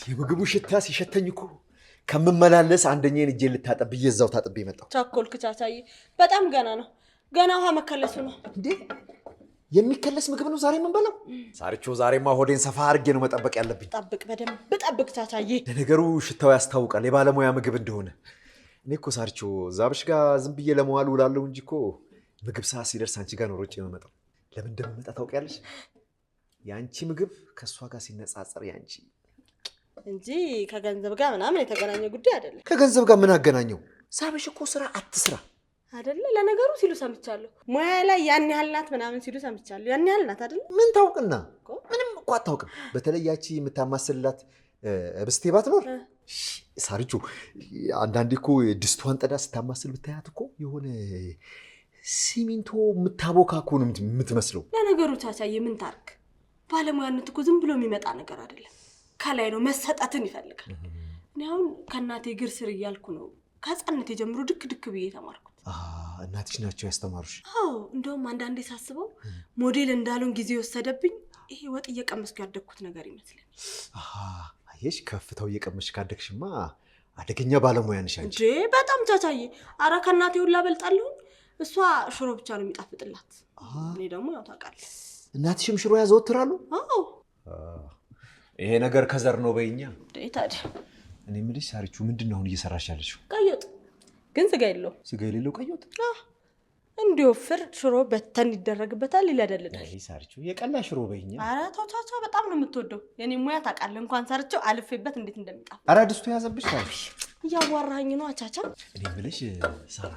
የምግቡ ሽታ ሲሸተኝ እኮ ከምመላለስ አንደኛዬን እጄን ልታጠብ ብዬ እዛው ታጥቤ መጣሁ። ቻኮልክ ቻቻዬ፣ በጣም ገና ነው። ገና ውሃ መከለሱ ነው እንዴ? የሚከለስ ምግብ ነው ዛሬ የምንበላው? ሳርቾ፣ ዛሬማ ሆዴን ሰፋ አድርጌ ነው መጠበቅ ያለብኝ። ጠብቅ፣ በደንብ ጠብቅ ቻቻዬ። ለነገሩ ሽታው ያስታውቃል የባለሙያ ምግብ እንደሆነ። እኔ እኮ ሳርቾ ዛብሽ ጋር ዝም ብዬ ለመዋል ውላለሁ እንጂ እኮ ምግብ ሰዓት ሲደርስ አንቺ ጋር ነው ሮጬ የምመጣው። ለምን እንደምመጣ ታውቂያለሽ? የአንቺ ምግብ ከእሷ ጋር ሲነጻጸር ያንቺ እንጂ ከገንዘብ ጋር ምናምን የተገናኘ ጉዳይ አይደለም። ከገንዘብ ጋር ምን አገናኘው? ዛብሽ እኮ ስራ አትስራ አይደለ? ለነገሩ ሲሉ ሰምቻለሁ። ሙያ ላይ ያን ያህል ናት ምናምን ሲሉ ሰምቻለሁ። ያን ያህል ናት አይደለ? ምን ታውቅና? ምንም እኮ አታውቅም። በተለይ ያቺ የምታማስልላት ብስቴ ባትኖር ሳርቾ፣ አንዳንዴ እኮ ድስቷን ጠዳ ስታማስል ብታያት እኮ የሆነ ሲሚንቶ የምታቦካ እኮ ነው የምትመስለው። ለነገሩ ቻቻዬ ምን ታርክ? ባለሙያነት እኮ ዝም ብሎ የሚመጣ ነገር አይደለም። ከላይ ነው መሰጠትን ይፈልጋል። እኔ አሁን ከእናቴ እግር ስር እያልኩ ነው ከህፃንነቴ ጀምሮ ድክ ድክ ብዬ ተማርኩት። እናትሽ ናቸው ያስተማሩሽ? አዎ፣ እንደውም አንዳንዴ ሳስበው ሞዴል እንዳሉን ጊዜ ወሰደብኝ። ይሄ ወጥ እየቀመስኩ ያደግኩት ነገር ይመስላል። አየሽ፣ ከፍታው እየቀመሽ ካደግሽማ አደገኛ ባለሙያ ነሽ አንቺ። በጣም ቻቻዬ፣ ኧረ ከእናቴ ሁላ በልጣለሁ። እሷ ሽሮ ብቻ ነው የሚጣፍጥላት። እኔ ደግሞ ያው ታውቃለህ። እናትሽም ሽሮ ያዘወትራሉ? አዎ። ይሄ ነገር ከዘር ነው በይኛ። ታዲያ እኔ የምልሽ ሳርቹ፣ ምንድን ነው አሁን እየሰራሽ ያለሽው? ቀይ ወጥ ግን ስጋ የለው። ስጋ የሌለው ቀይ ወጥ? እንዲወፍር ሽሮ በተን ይደረግበታል፣ ይለደልዳል። አይ ሳርቹ፣ የቀላ ሽሮ በይኛ። ኧረ ተው ቻቻ፣ በጣም ነው የምትወደው። የኔ ሙያ ታውቃለህ። እንኳን ሰርቼው አልፌበት እንዴት እንደሚጣፍጥ። ኧረ ድስቱ ያዘብሽ ሳርቹ። እያዋራኸኝ ነው ቻቻ። እኔ የምልሽ ሳራ፣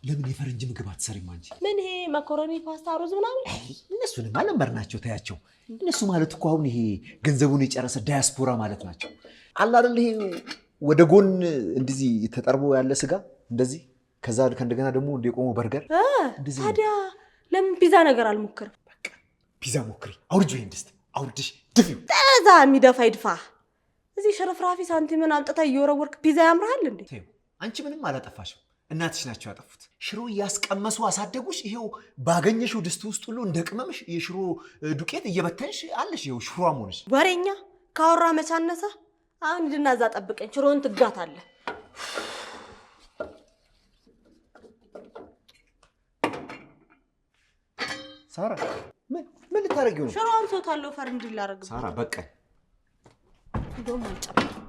ለምን የፈረንጅ ምግብ አትሰሪም አንቺ? ምን ይሄ መኮረኒ፣ ፓስታ፣ ሩዝ ምናምን? እነሱንማ ለመድናቸው፣ ተያቸው። እነሱ ማለት እኮ አሁን ይሄ ገንዘቡን የጨረሰ ዳያስፖራ ማለት ናቸው። አለ አይደል? ይሄ ወደ ጎን እንደዚህ ተጠርቦ ያለ ስጋ እንደዚህ፣ ከዛ ከእንደገና ደግሞ እንደቆመው በርገር። ታዲያ ለምን ፒዛ ነገር አልሞክርም? በቃ ፒዛ ሞክሪ። አውርጆ ይሄን ድስት አውርድሽ ድፊው። ጠዛ የሚደፋ ይድፋ። እዚህ ሽርፍራፊ ሳንቲምን አምጥታ እየወረወርክ ፒዛ ያምርሃል እንዴ? አንቺ ምንም አላጠፋሽም። እናትሽ ናቸው ያጠፉት። ሽሮ እያስቀመሱ አሳደጉሽ። ይሄው ባገኘሽው ድስት ውስጥ ሁሉ እንደ ቅመምሽ የሽሮ ዱቄት እየበተንሽ አለሽ። ይሄው ሽሮ አሞንሽ። ወሬኛ ካወራ መቻነሰ። አሁን ሂድና እዛ ጠብቀኝ፣ ሽሮን ትጋታለህ። ሳራ፣ ምን ልታረጊው ነው? ሽሮን ሶታለው ፈርንድ ላረግ። ሳራ በቃኝ። እንደውም አልጨምርም።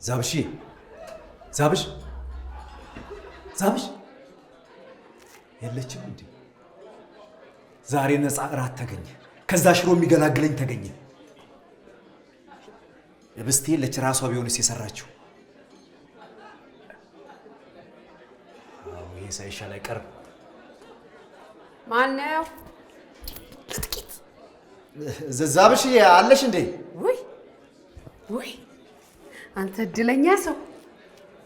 ዛብሽ ዛብሽ ዛብሽ የለችም እንዴ? ዛሬ ነፃ እራት ተገኘ። ከዛ ሽሮ የሚገላግለኝ ተገኘ። ብስቴ የለች። ራሷ ቢሆንስ የሰራችው? ይሄ ሳይሻል አይቀርም። ማነው? ጥቂት ዛብሽ አለሽ እንዴ? ወይ ወይ አንተ እድለኛ ሰው።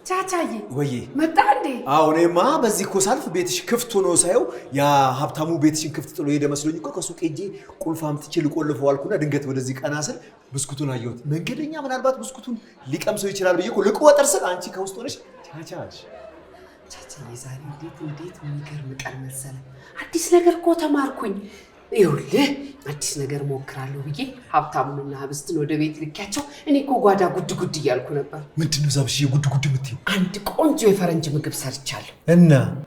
ቻቻዬ ወይ መጣ እንዴ? አዎ፣ እኔማ በዚህ እኮ ሳልፍ ቤትሽ ክፍት ሆኖ ሳየው ያ ሀብታሙ ቤትሽን ክፍት ጥሎ ሄደ መስሎኝ እኮ ከሱቅ ሄጄ ቁልፍ አምጥቼ ልቆልፈው አልኩና ድንገት ወደዚህ ቀና ስል ብስኩቱን አየሁት። መንገደኛ ምናልባት ብስኩቱን ሊቀምሰው ይችላል ብዬ እኮ ልቆጥር ስል አንቺ ከውስጥ ሆነሽ ቻቻሽ። ቻቻዬ ዛሬ እንዴት የሚገርም ቀን መሰለ። አዲስ ነገር እኮ ተማርኩኝ። ይኸውልህ አዲስ ነገር ሞክራለሁ ብዬ ሀብታሙንና ህብስትን ወደ ቤት ልኪያቸው እኔ እኮ ጓዳ ጉድ ጉድ እያልኩ ነበር። ምንድን ነው ዛብሽ ጉድ ጉድ የምትይው? አንድ ቆንጆ የፈረንጅ ምግብ ሰርቻለሁ።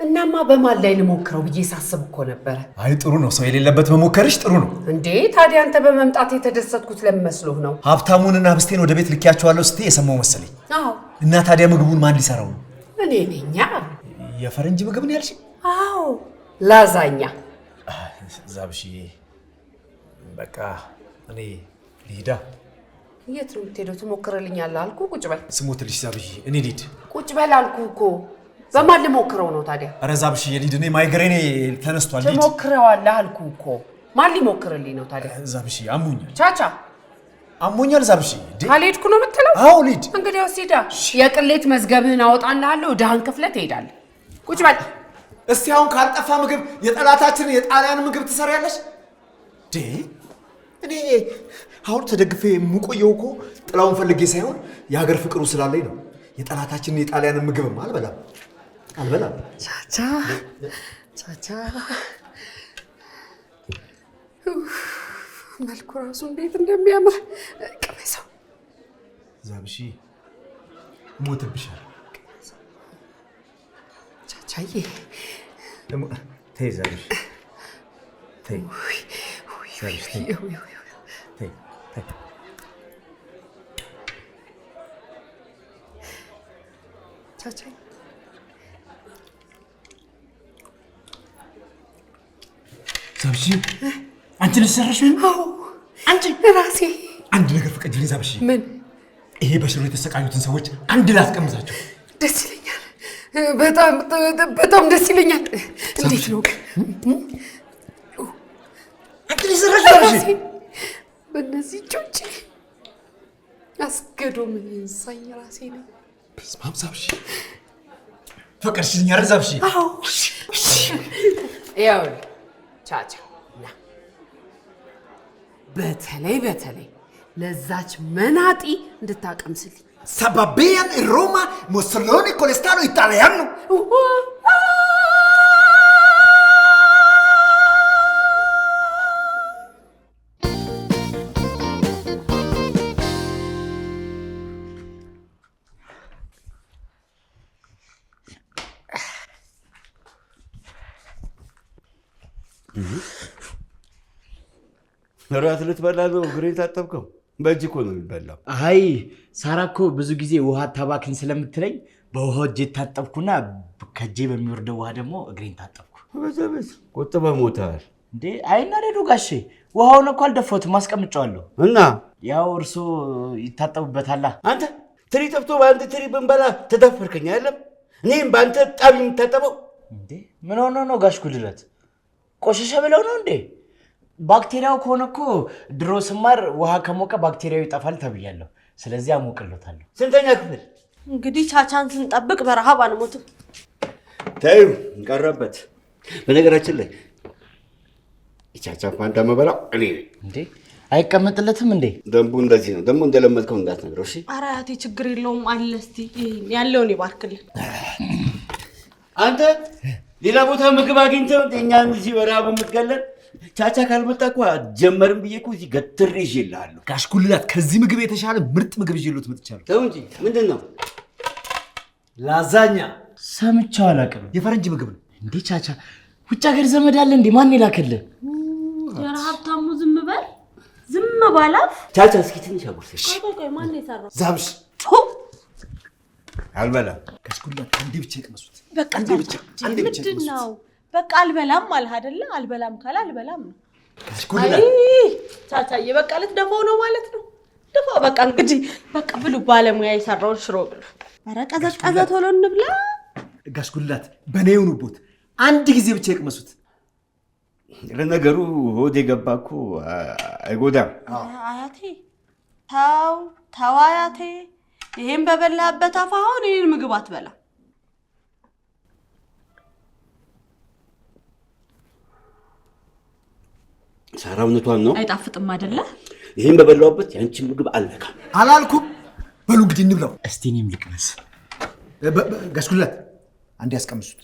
እናማ በማን ላይ ልሞክረው ብዬ ሳስብ እኮ ነበረ። አይ ጥሩ ነው፣ ሰው የሌለበት መሞከርሽ ጥሩ ነው። እንዴ ታዲያ አንተ በመምጣት የተደሰትኩት ለምን መስሎህ ነው? ሀብታሙንና ህብስቴን ወደ ቤት ልኪያቸዋለሁ ስትይ የሰማው መሰለኝ። አዎ። እና ታዲያ ምግቡን ማን ሊሰራው ነው? እኔ ነኛ። የፈረንጅ ምግብ ነው ያልሽ? አዎ ላዛኛ። ዛብሽዬ በቃ እኔ ልሂዳ። የት ነው የምትሄደው? ትሞክርልኛለህ አልኩህ። ቁጭ በል። ስሞትልሽ ዛብሽዬ እኔ ልሂድ። ቁጭ በል አልኩህ እኮ። በማን ልሞክረው ነው ታዲያ? ኧረ ዛብሽዬ ልሂድ። እኔ ማይግሬኔ ተነስቷል። ልሂድ። ትሞክረዋለህ አልኩህ እኮ። ማን ሊሞክርልኝ ነው ታዲያ? ዛብሽዬ አሞኛል። ቻቻ አሞኛል ዛብሽዬ። ካልሄድኩ ነው የምትለው? አዎ ልሂድ። እንግዲያውስ ሂዳ። የቅሌት መዝገብህን አወጣልሃለሁ። ድሃን ክፍለ ትሄዳለህ። ቁጭ በል። እስቲ አሁን ካልጠፋ ምግብ የጠላታችን የጣሊያን ምግብ ትሰሪያለሽ? እኔ አሁን ተደግፌ የምቆየው እኮ ጥላውን ፈልጌ ሳይሆን የሀገር ፍቅሩ ስላለኝ ነው። የጠላታችንን የጣሊያንን ምግብም አልበላም። ቻቻ መልኩ ራሱ እንዴት እንደሚያምር ቀመሰው። ዛብሺ ሞትብሻል። ቻቻዬ ተይ ዛብሺ ተይ። ቻቻዬ ዛብሺ አንቺ ልትሰራሽ ወይ? አዎ አንቺ ራሴ። አንድ ነገር ፍቀጂልኝ ዛብሺ። ምን? ይሄ በሽሮ የተሰቃዩትን ሰዎች አንድ ላይ አስቀምጣቸው። ደስ ይለኛል። በጣም ደስ ይለኛል። እንዴት ነው አንቺ ልትሰራሽ ዛብሺ? በእነዚህ እጆቼ አስገዶ ምን ይንሳኝ ራሴ ነው። በስማም ዛብሺ ፈቀድሽልኝ አይደል ዛብሺ? አዎ ያው ቻቻ በተለይ ለዛች መናጢ እንድታቀምስልኝ። ሳባቢያን ሮማ ሞሶሎኒ ኮሌስታሮ ኢጣሊያኖ እራት ልትበላ ነው? እግሬን ታጠብከው? በእጅ እኮ ነው የሚበላው። አይ ሳራ እኮ ብዙ ጊዜ ውሃ ታባክኝ ስለምትለኝ በውሃው እጄ ታጠብኩና ከእጄ በሚወርደው ውሃ ደግሞ እግሬን ታጠብኩ። በዘበት ቆጥበ ሞታል እንዴ? አይናደዱ ጋሼ፣ ውሃውን እኮ አልደፋሁትም አስቀምጫዋለሁ። እና ያው እርሶ ይታጠቡበታላ። አንተ ትሪ ጠብቶ በአንድ ትሪ ብንበላ ተዳፈርከኝ አይደለም? እኔም በአንተ ጣቢ የምታጠበው እንዴ? ምን ሆኖ ነው ጋሽ ጉልለት? ቆሸሸ ብለው ነው እንዴ? ባክቴሪያው ከሆነ እኮ ድሮ ስማር ውሃ ከሞቀ ባክቴሪያው ይጠፋል ተብያለሁ። ስለዚህ አሞቅሎታለሁ። ስንተኛ ክፍል? እንግዲህ ቻቻን ስንጠብቅ በረሃብ አንሞትም። ተይው ቀረበት። በነገራችን ላይ ቻቻ ፋንታ መበላው እኔ ነኝ። እንዴ አይቀመጥለትም እንዴ? ደንቡ እንደዚህ ነው። ደግሞ እንደለመድከው እንዳትነግረው እሺ? ኧረ አያቴ ችግር የለውም አለ። እስቲ ያለውን ይባርክልን። አንተ ሌላ ቦታ ምግብ አግኝተው እኛን እዚህ በረሃብ የምትገለን ቻቻ ካልመጣ እኮ ጀመርም ብዬ እኮ እዚህ ገትሬ ይዤልሃለሁ። ጋሽ ጉልላት ከዚህ ምግብ የተሻለ ምርጥ ምግብ ይዤልዎት መጥቻለሁ። ተው እንጂ ምንድን ነው? ላዛኛ። ሰምቼው አላውቅም። የፈረንጅ ምግብ ነው እንዴ? ቻቻ ውጭ ሀገር ዘመድ አለ እንዴ? ማን ይላክልህ? ኧረ ሀብታሙ ዝም በል። ዝም ባላፍ ቻቻ እስኪ ትንሽ አጉርሰሽ። ቆይ ማን የሰራው? ዛብሽ አልበላም። ጋሽ ጉልላት አንዴ ብቻ ይቅመሱት። በቃ ምንድን ነው? በቃ አልበላም አልህ አይደለ? አልበላም ካለ አልበላም ነው። ጋሽ ጉልላት ቻቻዬ በቃ ልትደፋው ነው ማለት ነው። ደፋው በቃ እንግዲህ በቃ ብሉ። ባለሙያ የሰራውን ሽሮ ብሉ። ኧረ ቀዘቀዘ ቶሎ እንብላ። ጋሽ ጉልላት በኔ ይሁኑቦት። አንድ ጊዜ ብቻ ይቅመሱት። ለነገሩ ሆድ የገባ እኮ አይጎዳም። አያቴ ተው አያቴ፣ ይሄን በበላበት አፍ አሁን ይሄን ምግብ አትበላ። ሳራ እውነቷን ነው። አይጣፍጥም አይደለ? ይሄን በበላውበት ያንቺን ምግብ አልነካም አላልኩም። በሉ እንግዲህ እንብላው። እስቲ እኔም ልቅመስ። ጋሽ ጉልላት አንዴ ያስቀምሱት።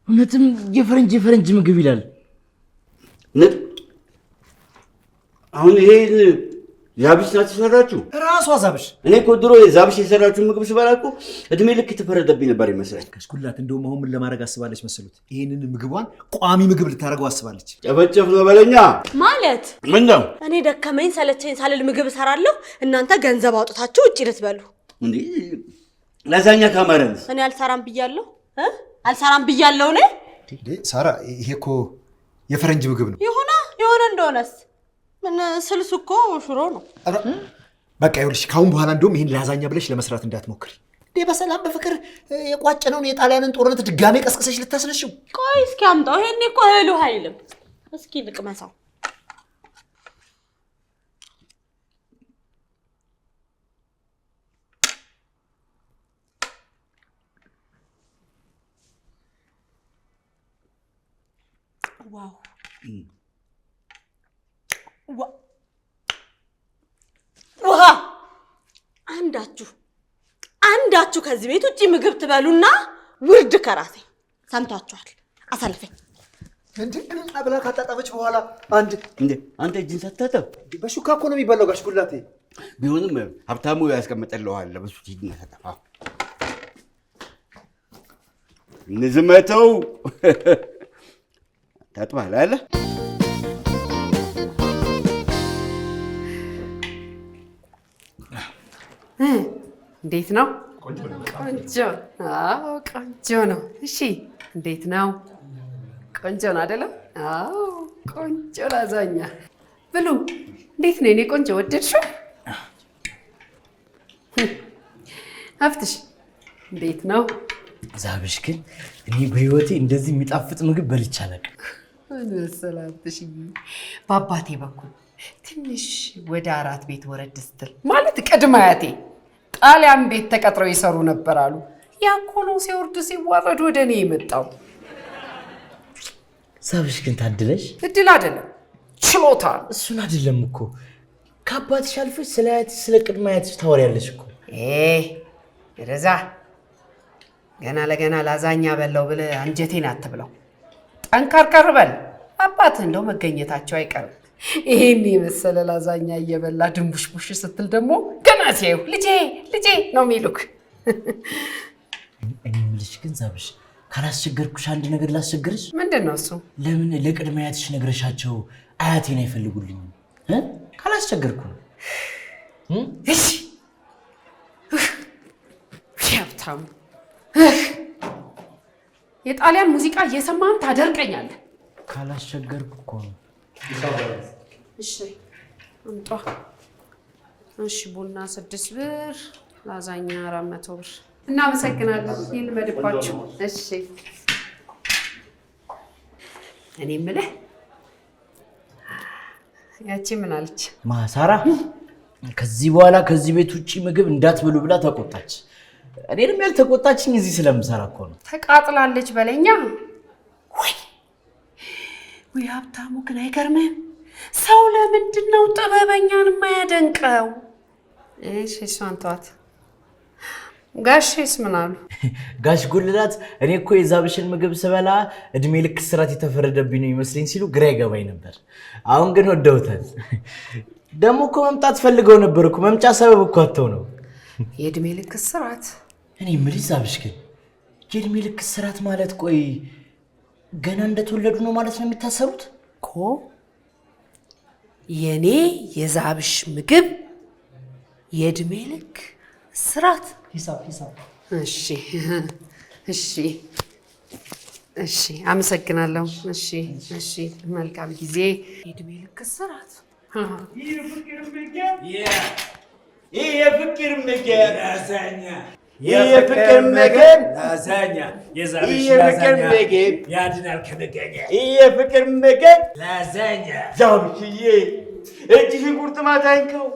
እውነትም የፈረንጅ ምግብ ይላል። አሁን ይሄን ዛብሽ ናት የሰራችሁ? ራሷ ዛብሽ። እኔ እኮ ድሮ ዛብሽ የሰራችውን ምግብ ስበላ እኮ እድሜ ልክ የተፈረደብኝ ነበር ይመስላል። ጋሽጉላት እንደውም አሁን ምን ለማድረግ አስባለች መሰሉት? ይህንን ምግቧን ቋሚ ምግብ ልታደርገው አስባለች። ጨፈጨፍ ነው በለኛ ማለት ምን ነው? እኔ ደከመኝ ሰለቸኝ ሳልል ምግብ እሰራለሁ፣ እናንተ ገንዘብ አውጥታችሁ ውጭ ልትበሉ። እንዴ ላዛኛ ካማረንስ? እኔ አልሰራም ብያለሁ አልሰራም ብያለሁ። እኔ ሳራ ይሄ እኮ የፈረንጅ ምግብ ነው። የሆነ እንደሆነስ ምን ስልሱ እኮ ሽሮ ነው። በቃ ይኸውልሽ ካሁን በኋላ እንደውም ይሄን ላዛኛ ብለሽ ለመስራት እንዳትሞክሪ። በሰላም በፍቅር የቋጨነውን የጣሊያንን ጦርነት ድጋሜ ቀስቅሰሽ ልታስነሽው። ቆይ እስኪ አምጣው። ይሄን እኮ እህሉ አይልም። እስኪ ልቅመሳው። ዋው ውሃ! አንዳችሁ ከዚህ ቤት ውጪ ምግብ ትበሉና ውርድ ከራሴ ሰምታችኋል። አሳልፈኝ። እንዴ አብላ ካጣጣፈች በኋላ አንተ እጅን ሳታጠብ በሹካ እኮ ነው የሚበላው ጋሽጉላቴ። ቢሆንም ሀብታሙ ያስቀመጠልዋል። በሱ ሂድና ታጠፋ። ንዝመተው ታጥባለህ አለ። እንዴት ነው? ቆንጆ። አዎ ቆንጆ ነው። እሺ እንዴት ነው? ቆንጆ ነው አይደለም? አዎ ቆንጆ ላዛኛ ብሉ። እንዴት ነው የኔ ቆንጆ? ወደድሽው? ሀብትሽ እንዴት ነው? ዛብሽ ግን እኔ በህይወቴ እንደዚህ የሚጣፍጥ ምግብ በልቼ አላውቅም። መሰለህ ሀብትሽ፣ በአባቴ በኩል ትንሽ ወደ 4 ቤት ወረድ ስትል ማለት ቅድመ አያቴ ጣሊያን ቤት ተቀጥረው ይሰሩ ነበር አሉ። ያ እኮ ነው ሲወርድ ሲዋረድ ወደ እኔ የመጣው። ዛብሽ ግን ታድለሽ። እድል አይደለም ችሎታ። እሱን አይደለም እኮ ከአባትሽ አልፈሽ ስለ አያትሽ ስለ ቅድመ አያትሽ ታወሪያለሽ እኮ። ረዛ ገና ለገና ላዛኛ በለው ብለህ አንጀቴን አትብለው። ጠንካር በል። አባትህ እንደው መገኘታቸው አይቀርም። ይሄን የመሰለ ላዛኛ እየበላ ድንቡሽቡሽ ስትል ደግሞ ገና ሲያዩ ልጄ ነው የሚሉክ። እኔ የምልሽ ግን ዛብሽ ካላስቸገርኩሽ አንድ ነገር ላስቸግርሽ። ምንድን ነው እሱ? ለምን ለቅድመ አያትሽ ነግረሻቸው አያቴን አይፈልጉልኝም? ካላስቸገርኩ ነው። እሺ ሀብታሙ፣ የጣሊያን ሙዚቃ እየሰማን ታደርቀኛለህ። ካላስቸገርኩ እኮ ነው። እሺ አምጧ። እሺ ቡና 6 ብር፣ ላዛኛ 400 ብር። እናመሰግናለን። ይልመድባችሁ። እሺ እኔ የምልህ ያቺ ምን አለች? ማሳራ ከዚህ በኋላ ከዚህ ቤት ውጪ ምግብ እንዳትበሉ ብላ ተቆጣች። እኔንም ያልተቆጣችኝ እዚህ ስለምሰራ እኮ ነው። ተቃጥላለች በለኛ። ወይ ሀብታሙ ግን አይገርምህም? ሰው ለምንድን ነው ጥበበኛን የማያደንቀው? እሺ እሷን ተዋት። ጋሼስ ምን አሉ? ጋሽ ጉልላት እኔ እኮ የዛብሽን ምግብ ስበላ እድሜ ልክ እስራት የተፈረደብኝ ነው ይመስለኝ ሲሉ ግራ ይገባኝ ነበር። አሁን ግን ወደውታል። ደግሞ እኮ መምጣት ፈልገው ነበር እኮ። መምጫ ሰበብ እኮ አጥተው ነው። የእድሜ ልክ እስራት? እኔ የምልሽ ዛብሽ ግን የእድሜ ልክ እስራት ማለት ቆይ ገና እንደተወለዱ ነው ማለት ነው የሚታሰሩት እኮ። የኔ የዛብሽ ምግብ የእድሜ ልክ እስራት ሂሳብ። እሺ አመሰግናለሁ። እሺ መልካም ጊዜ። የእድሜ ልክ እስራት። ይህ የፍቅር ምግብ ላዛኛ፣ የፍቅር ምግብ ላዛኛ፣ የፍቅር ምግብ ያድናል ከመገኛ፣ የፍቅር ምግብ ላዛኛ። ዛብሽዬ እጅሽን ቁርጥማት አይንካው።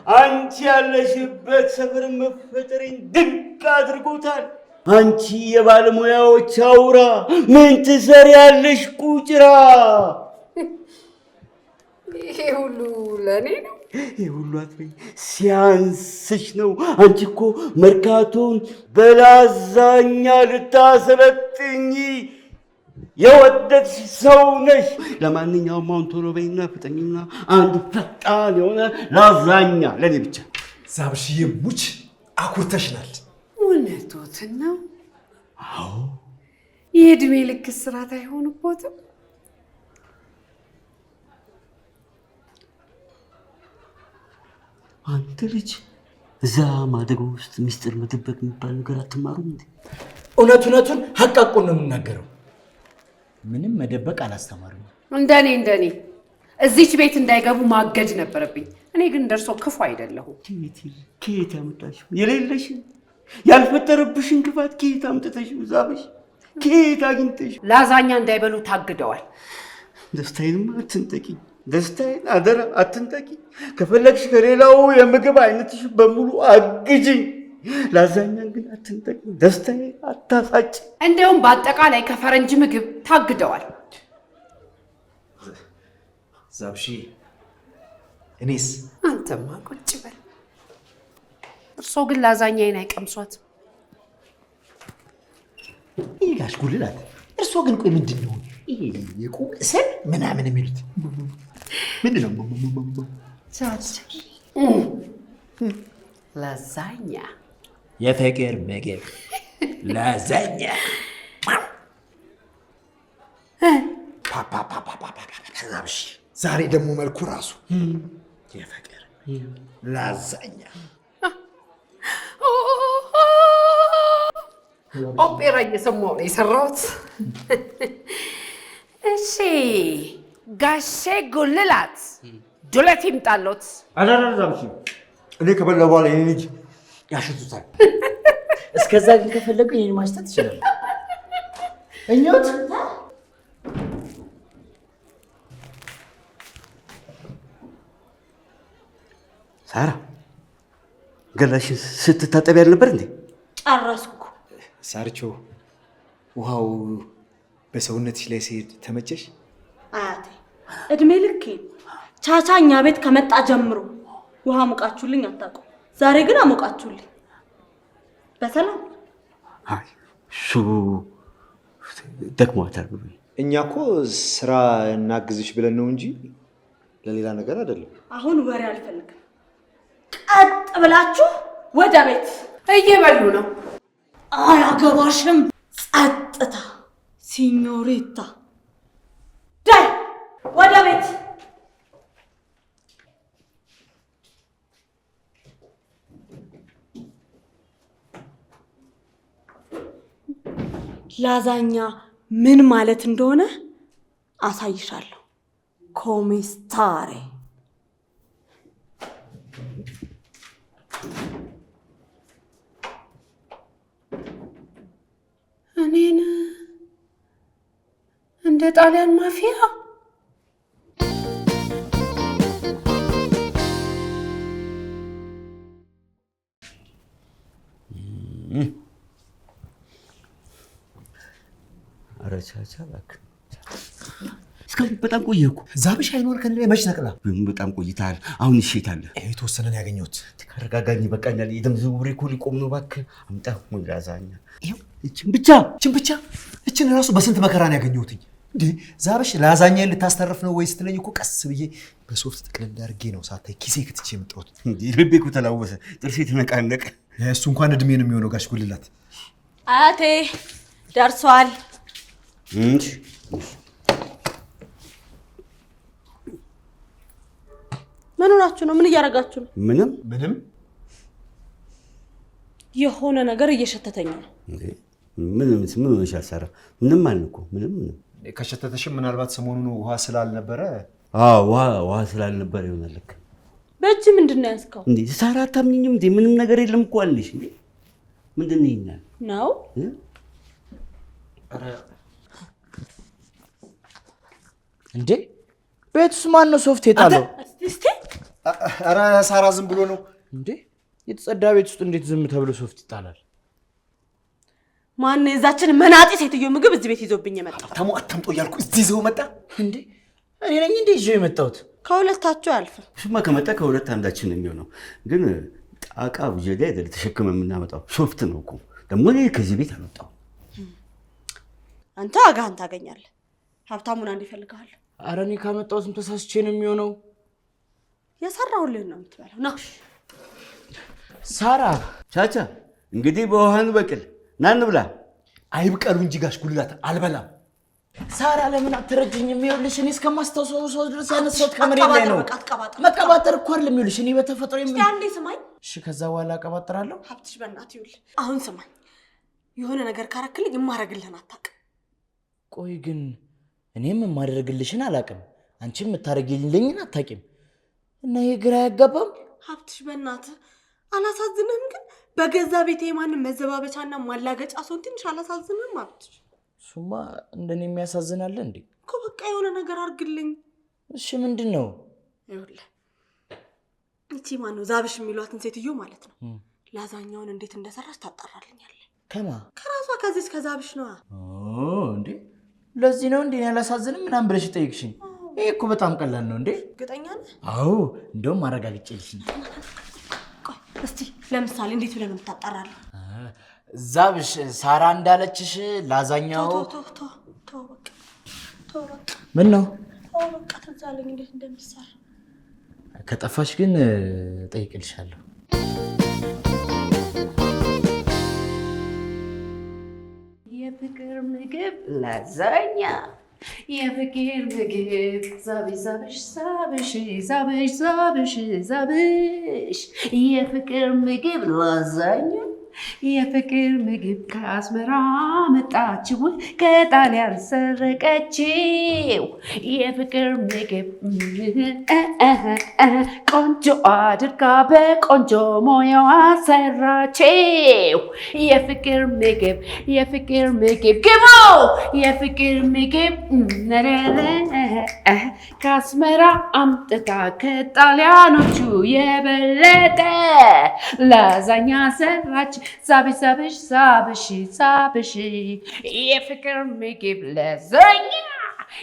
አንቺ ያለሽበት ሰፈር መፈጠሬን ድንቅ አድርጎታል። አንቺ የባለሙያዎች አውራ ምን ትሰሪያለሽ ቁጭራ? ይሄ ሁሉ ለእኔ ነው? ይሄ ሁሉ አትበይ፣ ሲያንስሽ ነው። አንቺ እኮ መርካቶን በላዛኛ ልታሰለጥኝ የወደድሽ ሰው ነሽ። ለማንኛውም አሁን ቶሎ በይና ፍጠኝና አንድ ፈጣን የሆነ ላዛኛ ለኔ ብቻ። ዛብሽዬ ሙች አኩርተሽናል። እውነቶትን ነው። አዎ የዕድሜ ልክ እስራት አይሆንቦትም? አንተ ልጅ እዛ ማደጎ ውስጥ ሚስጥር መደበቅ የሚባል ነገር አትማሩም እንዴ? እውነቱን ሀቃቁን ነው የምናገረው። ምንም መደበቅ አላስተማሩም። እንደኔ እዚች ቤት እንዳይገቡ ማገድ ነበረብኝ። እኔ ግን ደርሶ ክፉ አይደለሁም። ከየት ያመጣሽው? የሌለሽን ያልፈጠረብሽን ክፋት ከየት አምጥተሽው? ዛብሽ ከየት አግኝተሽ? ላዛኛ እንዳይበሉ ታግደዋል። ደስታዬንም አትንጠቂኝ። ደስታዬን አደራ አትንጠቂኝ። ከፈለግሽ ከሌላው የምግብ አይነትሽ በሙሉ አግጂኝ። ላዛኛን ግን አትንጠቂኝ። ደስታዬን አታሳጭ። እንዲያውም በአጠቃላይ ከፈረንጅ ምግብ ታግደዋል። ዛብሺ እኔስ? አንተማ ቁጭ በል። እርሶ ግን ላዛኛዬን አይቀምሷት። ይህ ጋሽ ጉልላት፣ እርሶ ግን ቆይ ምንድን ነው ይሄ የቁም እስር ምናምን የሚሉት ምንድን ነው? ላዛኛ የፍቅር ምግብ ላዛኛ። ዛብሺ ዛሬ ደግሞ መልኩ ራሱ የፍቅር ላዛኛ። ኦፔራ እየሰማሁ ነው የሰራሁት። እሺ ጋሼ ጉልላት ዱለት ይምጣሎት። አላላዛምሽ እኔ ከበላ በኋላ የኔ ልጅ ያሽቱታል። እስከዛ ግን ከፈለጉ ይሄን ማሽተት ይችላል። እኞት ሳራ ገላሽን ስትታጠቢ ያልነበር እንዴ? ጨረስኩ። ሳርቾ ውሃው በሰውነትሽ ላይ ሲሄድ ተመቸሽ? አያቴ እድሜ ልኬ ቻቻ እኛ ቤት ከመጣ ጀምሮ ውሃ ሞቃችሁልኝ አታውቁም። ዛሬ ግን አሞቃችሁልኝ። በሰላም አይ እሱ ደክሟታል። እኛ እኮ ስራ እናግዝሽ ብለን ነው እንጂ ለሌላ ነገር አይደለም። አሁን ወሬ አልፈልግም። ቀጥ ብላችሁ ወደ ቤት። እየበሉ ነው። አያገባሽም። ጸጥታ ሲኞሪታ። ዳይ ወደ ቤት። ላዛኛ ምን ማለት እንደሆነ አሳይሻለሁ። ኮሚስታሬ እኔን እንደ ጣሊያን ማፊያ አረቻቻ እባክህ እስካሁን በጣም ቆየህ እኮ። ዛብሽ አይኖር ከእኔ ላይ መች ነቅላ? በጣም ቆይተሃል። አሁን ይሼታል። የተወሰነ ነው ያገኘሁት። ተረጋጋኝ፣ በቃኛል። የደም ዝውውሬ እኮ ሊቆም ነው። እባክህ አምጣ ወይ ላዛኛ። ይኸው እችን ብቻ እችን ራሱ በስንት መከራ ነው ያገኘሁትኝ። እንዴ ዛብሽ ላዛኛዬን ልታስተርፍ ነው ወይ ስትለኝ እኮ ቀስ ብዬ በሶፍት ጥቅልል አድርጌ ነው ሳታይ ኪሴ ክትቼ የመጣሁት። እንዴ ልቤ እኮ ተላወሰ፣ ጥርሴ ተነቃነቀ። እሱ እንኳን እድሜ ነው የሚሆነው ጋሽ ጉልላት። አያቴ ደርሷል። ምን ሆናችሁ ነው? ምን እያደረጋችሁ ነው? ምንም የሆነ ነገር እየሸተተኝ ነው። ምን ሆነሻል ሳራ? ምንም አልን እኮ ምንም። ከሸተተሽም ምናልባት ሰሞኑን ውሃ ስላልነበረ። ውሃ ስላልነበረ ይሆናል። ልክ በእጅ ምንድን ነው ያዝከው? እንዴ ሳራ አታምኝም እንዴ? ምንም ነገር የለም እኮ አለሽ። እንዴ ምንድን ነው ይናል ነው? እንዴ ቤት ውስጥ ማን ነው ሶፍት የጣለው? እስቲ ኧረ ሳራ ዝም ብሎ ነው እንዴ። የተጸዳ ቤት ውስጥ እንዴት ዝም ተብሎ ሶፍት ይጣላል? ማን የዛችን መናጤ ሴትዮ ምግብ እዚህ ቤት ይዞብኝ የመጣው? አታምጦ እያልኩ እዚህ ይዘው መጣ እንዴ እኔ ነኝ እንዴ ይዤው የመጣሁት? ከሁለታችሁ አያልፍም። እሱማ ከመጣ ከሁለት አንዳችን ነው የሚሆነው። ግን ጣቃ ብጀዳ አይደል ተሸክመ የምናመጣው ሶፍት ነው እኮ። ደግሞ እኔ ከዚህ ቤት አልወጣሁም። አንተ ዋጋህን ታገኛለህ። ሀብታሙን አንድ ይፈልጋል። ኧረ እኔ ካመጣሁትም ተሳስቼ ነው የሚሆነው። የሰራሁልህን ነው የምትበላው። ና ሳራ ቻቻ እንግዲህ በውሃን በቅል ና እንብላ። አይብቀሉ እንጂ ጋሽ ጉልላት አልበላም። ሳራ ለምን አትረጅኝም? ይኸውልሽ እኔ እስከማስታውሰው ሰው ድረስ ያነሳሁት ከመሬት ላይ ነው። መቀባጠር እኮ አይደለም። ይኸውልሽ እኔ በተፈጥሮ እስኪ አንዴ ስማኝ። እሺ ከዛ በኋላ አቀባጥራለሁ። ሀብትሽ በእናትህ ይኸውልህ፣ አሁን ስማኝ። የሆነ ነገር ካረክልኝ የማረግልህን አታውቅም። ቆይ ግን እኔም የማደርግልሽን አላውቅም፣ አንቺም የምታደርጊልኝን አታውቂም። እና ይሄ ግራ አያጋባም? ሀብትሽ በእናትህ አላሳዝንህም? ግን በገዛ ቤቴ የማንም መዘባበቻና ማላገጫ ሰውን ትንሽ አላሳዝንህም? ሀብትሽ እሱማ እንደኔ የሚያሳዝናለ እንዴ? እኮ በቃ የሆነ ነገር አድርግልኝ። እሺ ምንድን ነው? ይኸውልህ እቺ ማነው ዛብሽ የሚሏትን ሴትዮ ማለት ነው ላዛኛውን እንዴት እንደሰራች ታጣራልኛለህ። ከማ? ከራሷ ከዚህ ከዛብሽ ነዋ። እንዴ ለዚህ ነው እንዴ ያላሳዝንም ምናምን ብለሽ ጠይቅሽኝ? ይሄ እኮ በጣም ቀላል ነው እንዴ። እርግጠኛ ነህ? አዎ እንደውም አረጋግጬልሽ ነው። ቆይ እስቲ ለምሳሌ እንዴት ብለህ ነው የምታጣራለህ? ዛብሽ ሳራ እንዳለችሽ ላዛኛው በቃ ምን ነው በቃ ትዝ አለኝ እንዴት እንደሚሰራ። ከጠፋሽ ግን ጠይቅልሻለሁ። የፍቅር ምግብ ላዛኛ፣ የፍቅር ምግብ ዛብሽ ዛብሽ ዛብሽ ዛብሽ ዛብሽ ዛብሽ፣ የፍቅር ምግብ ላዛኛ፣ የፍቅር ምግብ ከአስመራ መጣችው ከጣሊያን ሰረቀችው። የፍቅር ምግብ ቆንጆ አድርጋ በቆንጆ ሙያዋ ሰራችው። የፍቅር ምግብ የፍቅር ምግብ ግቡ። የፍቅር ምግብ ከአስመራ አምጥታ ከጣሊያኖቹ የበለጠ ላዛኛ ሰራች። ዛብሽ ዛብሽ ዛብሽ ዛብሽ፣ የፍቅር ምግብ ላዛኛ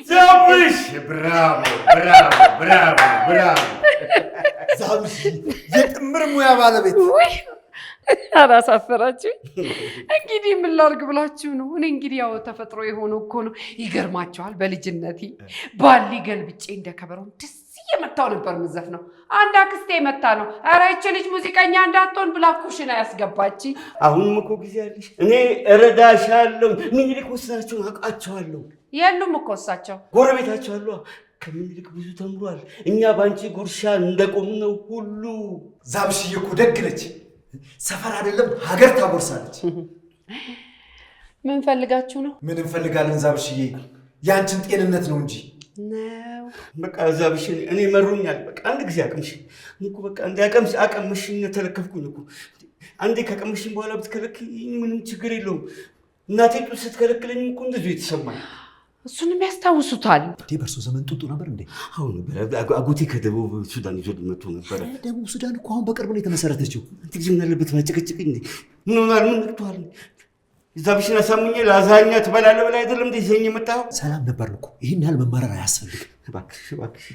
ዛብሽ። ብራቮ ብራቮ ብራቮ ብራቮ። ዛብሽ የጥምር ሙያ ባለቤት። አላሳፈራችሁ? እንግዲህ ምን ላድርግ ብላችሁ ነው? እኔ እንግዲህ ያው ተፈጥሮ የሆነው እኮ ነው። ይገርማችኋል፣ በልጅነቴ ባሊ ገልብጬ እንደ ከበሮ ደስ እየመታው ነበር የምዘፍነው። አንድ አክስቴ መታ ነው ኧረ ይህች ልጅ ሙዚቀኛ እንዳትሆን ብላ ኩሽና ያስገባች። አሁንም እኮ ጊዜ አለሽ፣ እኔ እረዳሻለሁ። ምኒልክ ወስናቸውን አውቃቸዋለሁ። የሉም እኮ እሳቸው ጎረቤታቸው አሉ። ከምኒልክ ብዙ ተምሯል። እኛ በአንቺ ጉርሻ እንደቆምነው ሁሉ ዛብሽዬ እኮ ደግ ነች። ሰፈር አይደለም ሀገር ታጎርሳለች። ምን ፈልጋችሁ ነው? ምን እንፈልጋለን ዛብሽዬ? ያንቺን ጤንነት ነው እንጂ ነው። በቃ ዛብሽ እኔ መሮኛል። በቃ አንድ ጊዜ አቅምሽኝ እኮ በቃ እንደ አቀምሽኝ ተለከፍኩኝ እኮ። አንዴ ከቀምሽኝ በኋላ ብትከለክልኝ ምንም ችግር የለውም። እናቴ ጡት ስትከለክለኝ እኮ እንደዚሁ የተሰማኝ። እሱንም ያስታውሱታል። በእርሶ ዘመን ጡጡ ነበር እንዴ? አሁን አጎቴ ከደቡብ ሱዳን ይዞ መጥቶ ነበረ። ደቡብ ሱዳን እኮ አሁን በቅርቡ ነው የተመሰረተችው። አንተ ጊዜ ምን አለበት ማጨቀጨቀኝ እንዴ? ምን ሆናል? ምን ነክቶሃል? ዛብሽን አሳምኜ ላዛኛ ትበላለህ ብለህ አይደለም እንዴ ይዘኝ የመጣኸው? ሰላም ነበር እኮ። ይህን ያህል መማረር አያስፈልግም። እባክሽ እባክሽ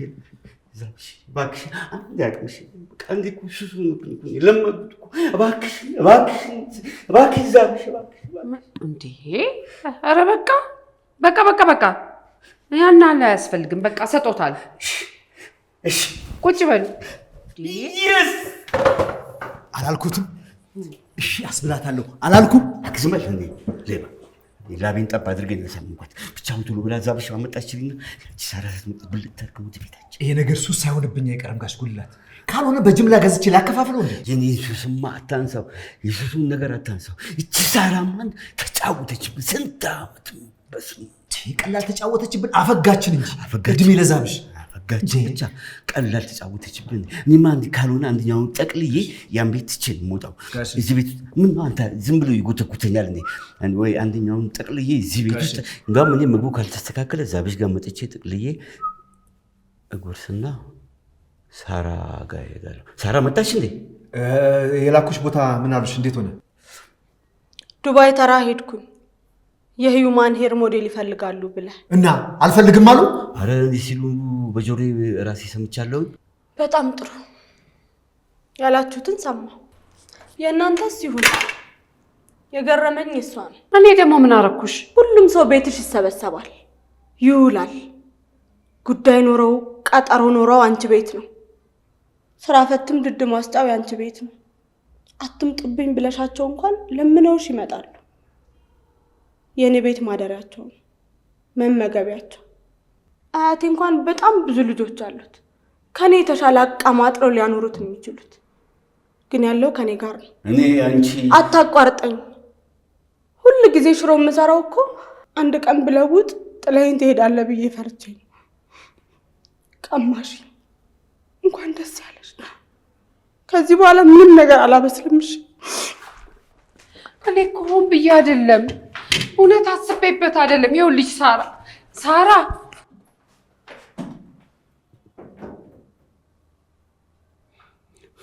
ዛብሽ እባክሽ አንድ አቅምሽ በቃ እንዴ እኮ ሱሱ ነው እኮ ለመዱት እኮ። እባክሽ እባክሽ እባክሽ ዛብሽ እባክሽ እንዴ! ኧረ በቃ በቃ በቃ በቃ ያን አለ አያስፈልግም። በቃ ሰጦታል። እሺ ቁጭ በል። ይስ አላልኩትም? እሺ አስብላታለሁ አላልኩም? አክዝመል እንዴ ሌባ ላቤን ጠብ አድርገን ያሳምንኳት። ብቻውን ቶሎ ብላ ዛብሽ አመጣችልኝና ሰራራት ብልጥ ታርገው ቤታችን። ይሄ ነገር ሱስ ሳይሆንብኝ አይቀርም ጋሽ ጉልላት። ካልሆነ በጅምላ ገዝቼ ላከፋፍለው እንዴ? የኔ ሱስማ አታንሳው፣ የሱሱን ነገር አታንሳው። እቺ ሳራማን ተጫወተችብን ስንት ዓመት በስመ አብ። ቀላል ተጫወተችብን፣ አፈጋችን እንጂ እድሜ ለዛብሽ። አፈጋችን ብቻ ቀላል ተጫወተችብን። እኔማ ካልሆነ አንደኛውን ጠቅልዬ ያን ቤት ትቼ የምወጣው እዚህ ቤት። ምን አንተ ዝም ብሎ ይጎተጉተኛል እንዴ? ወይ አንደኛውን ጠቅልዬ እዚህ ቤት ውስጥ እንደውም እኔ ምግቡ ካልተስተካከለ ዛብሽ ጋር መጥቼ ጠቅልዬ እጎርስና ሳራ ጋር እሄዳለሁ። ሳራ መጣች እንዴ? የላኩሽ ቦታ ምን አሉሽ? እንዴት ሆነ? ዱባይ ተራ ሄድኩኝ። የሂዩማን ሄር ሞዴል ይፈልጋሉ ብለህ እና አልፈልግም አሉ? አረ እንዲህ ሲሉ በጆሮዬ ራሴ ሰምቻለሁ። በጣም ጥሩ ያላችሁትን ሰማሁ። የእናንተስ ይሁን። የገረመኝ እሷ ነው። እኔ ደግሞ ምን አረኩሽ? ሁሉም ሰው ቤትሽ ይሰበሰባል፣ ይውላል። ጉዳይ ኖረው ቀጠሮ ኖረው አንቺ ቤት ነው። ስራ ፈትም ድድ ማስጫው ያንቺ ቤት ነው። አትምጡብኝ ብለሻቸው እንኳን ለምነውሽ ይመጣሉ። የኔ ቤት ማደሪያቸው ነው፣ መመገቢያቸው። አያቴ እንኳን በጣም ብዙ ልጆች አሉት፣ ከኔ የተሻለ አቀማጥረው ሊያኖሩት የሚችሉት። ግን ያለው ከኔ ጋር ነው። እኔ አንቺ አታቋርጠኝ። ሁሉ ጊዜ ሽሮ የምሰራው እኮ አንድ ቀን ብለውጥ ጥለኸኝ ትሄዳለህ ብዬ ፈርቼ ነው። ቀማሽ እንኳን ደስ ያለሽ። ከዚህ በኋላ ምንም ነገር አላበስልምሽ። እኔ እኮ ሆን ብዬ አይደለም፣ እውነት አስቤበት አይደለም። ይኸውልሽ ሳራ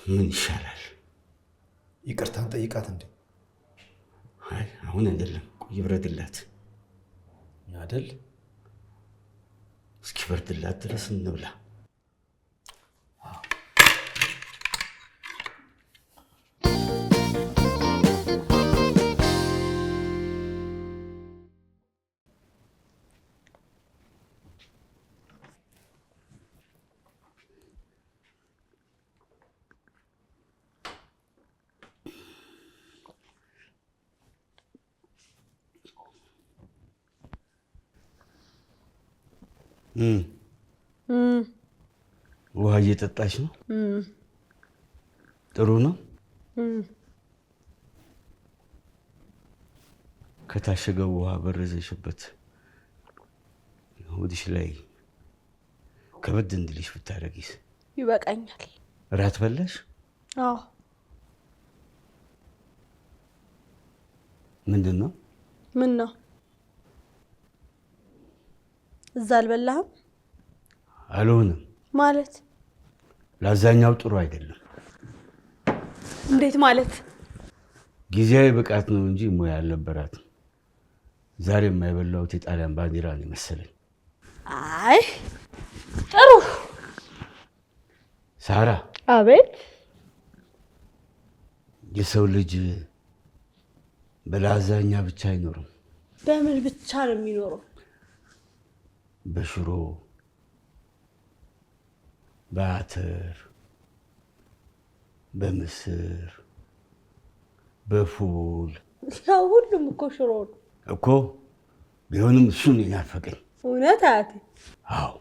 ምን ይሻላል? ይቅርታን ጠይቃት እንዴ? አይ አሁን አይደለም፣ ቆይ ይብረድላት አይደል? እስኪ በርድላት ድረስ እንብላ። ውሃ እየጠጣች ነው? ጥሩ ነው። ከታሸገው ውሃ በረዘሽበት ሆድሽ ላይ ከበድ እንድልሽ ብታደርጊስ? ይበቃኛል። እራት በላሽ? አዎ። ምንድን ነው? ምን ነው? እዛ አልበላህም? አልሆነም ማለት ለአብዛኛው ጥሩ አይደለም። እንዴት ማለት? ጊዜያዊ ብቃት ነው እንጂ ሙያ አልነበራትም። ዛሬ የማይበላውት የጣሊያን ባንዲራ ነው መሰለኝ። አይ ጥሩ። ሳራ። አቤት። የሰው ልጅ በላዛኛ ብቻ አይኖርም። በምን ብቻ ነው የሚኖረው? በሽሮ፣ በአተር፣ በምስር፣ በፉል። ያው ሁሉም እኮ ሽሮ ነው እኮ። ቢሆንም እሱን ይናፈቀኝ። እውነት አያቴ? አዎ።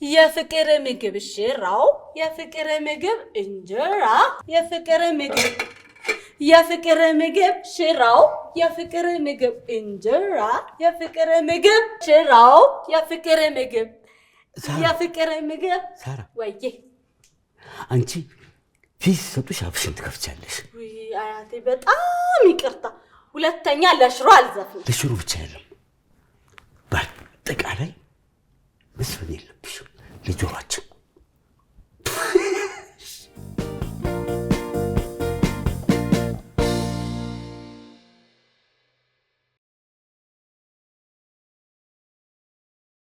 የፍቅር ምግብ ሽራው፣ የፍቅር ምግብ እንጀራ፣ የፍቅር ምግብ ሽራው፣ የፍቅር ምግብ እንጀራ፣ የፍቅር ምግብ ሽራው፣ የፍቅር ምግብ ሳራ፣ ወይዬ አንቺ ፊት ሰጡሽ አፍሽን ትከፍቻለሽ። ውይ አያቴ በጣም ይቅርታ። ሁለተኛ ለሽሮ አልዘፍንም። ለሽሮ ብቻ አይደለም፣ በአጠቃላይ መስፈን የለብሽም ለጆሮአችን።